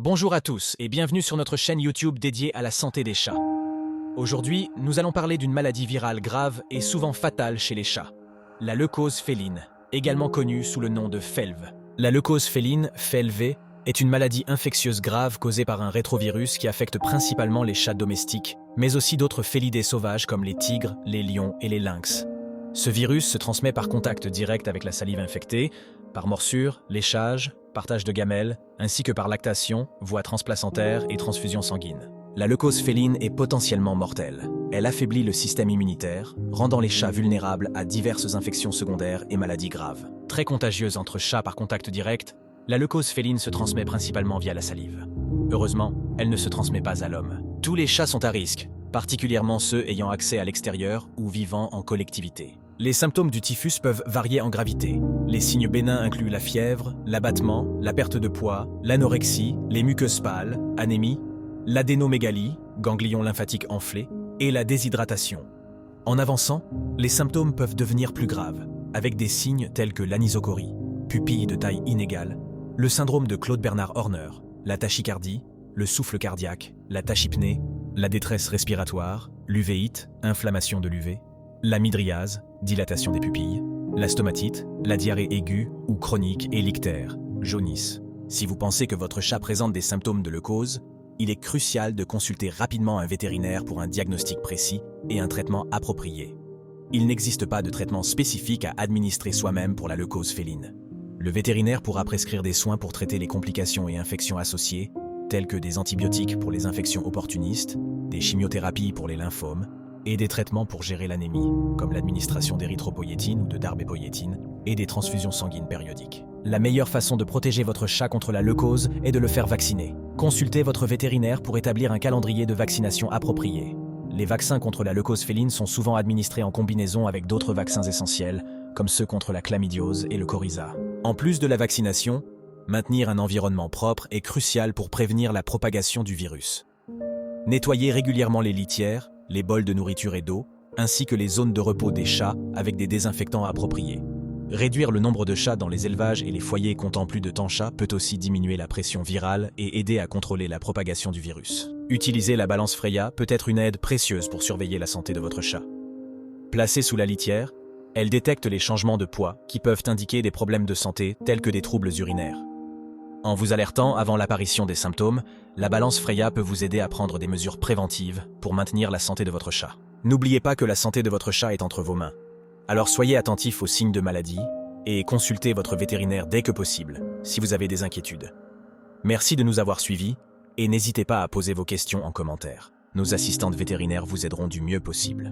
Bonjour à tous et bienvenue sur notre chaîne YouTube dédiée à la santé des chats. Aujourd'hui, nous allons parler d'une maladie virale grave et souvent fatale chez les chats. La leucose féline, également connue sous le nom de FeLV. La leucose féline, FeLV, est une maladie infectieuse grave causée par un rétrovirus qui affecte principalement les chats domestiques, mais aussi d'autres félidés sauvages comme les tigres, les lions et les lynx. Ce virus se transmet par contact direct avec la salive infectée, par morsure, léchage, partage de gamelles, ainsi que par lactation, voie transplacentaire et transfusion sanguine. La leucose féline est potentiellement mortelle. Elle affaiblit le système immunitaire, rendant les chats vulnérables à diverses infections secondaires et maladies graves. Très contagieuse entre chats par contact direct, la leucose féline se transmet principalement via la salive. Heureusement, elle ne se transmet pas à l'homme. Tous les chats sont à risque, particulièrement ceux ayant accès à l'extérieur ou vivant en collectivité. Les symptômes du typhus peuvent varier en gravité. Les signes bénins incluent la fièvre, l'abattement, la perte de poids, l'anorexie, les muqueuses pâles, anémie, l'adénomégalie, ganglion lymphatique enflé, et la déshydratation. En avançant, les symptômes peuvent devenir plus graves, avec des signes tels que l'anisocorie, pupille de taille inégale, le syndrome de Claude Bernard Horner, la tachycardie, le souffle cardiaque, la tachypnée, la détresse respiratoire, l'uvéite, inflammation de l'UV, la midriase, dilatation des pupilles, la stomatite, la diarrhée aiguë ou chronique et l'ictère, jaunisse. Si vous pensez que votre chat présente des symptômes de leucose, il est crucial de consulter rapidement un vétérinaire pour un diagnostic précis et un traitement approprié. Il n'existe pas de traitement spécifique à administrer soi-même pour la leucose féline. Le vétérinaire pourra prescrire des soins pour traiter les complications et infections associées, telles que des antibiotiques pour les infections opportunistes, des chimiothérapies pour les lymphomes, et des traitements pour gérer l'anémie, comme l'administration d'érythropoïétine ou de darbepoïétine, et des transfusions sanguines périodiques. La meilleure façon de protéger votre chat contre la leucose est de le faire vacciner. Consultez votre vétérinaire pour établir un calendrier de vaccination approprié. Les vaccins contre la leucose féline sont souvent administrés en combinaison avec d'autres vaccins essentiels, comme ceux contre la chlamydiose et le coryza. En plus de la vaccination, maintenir un environnement propre est crucial pour prévenir la propagation du virus. Nettoyez régulièrement les litières, les bols de nourriture et d'eau, ainsi que les zones de repos des chats avec des désinfectants appropriés. Réduire le nombre de chats dans les élevages et les foyers comptant plus de 100 chats peut aussi diminuer la pression virale et aider à contrôler la propagation du virus. Utiliser la balance Freya peut être une aide précieuse pour surveiller la santé de votre chat. Placée sous la litière, elle détecte les changements de poids qui peuvent indiquer des problèmes de santé tels que des troubles urinaires. En vous alertant avant l'apparition des symptômes, la balance Freya peut vous aider à prendre des mesures préventives pour maintenir la santé de votre chat. N'oubliez pas que la santé de votre chat est entre vos mains. Alors soyez attentifs aux signes de maladie et consultez votre vétérinaire dès que possible si vous avez des inquiétudes. Merci de nous avoir suivis et n'hésitez pas à poser vos questions en commentaire. Nos assistantes vétérinaires vous aideront du mieux possible.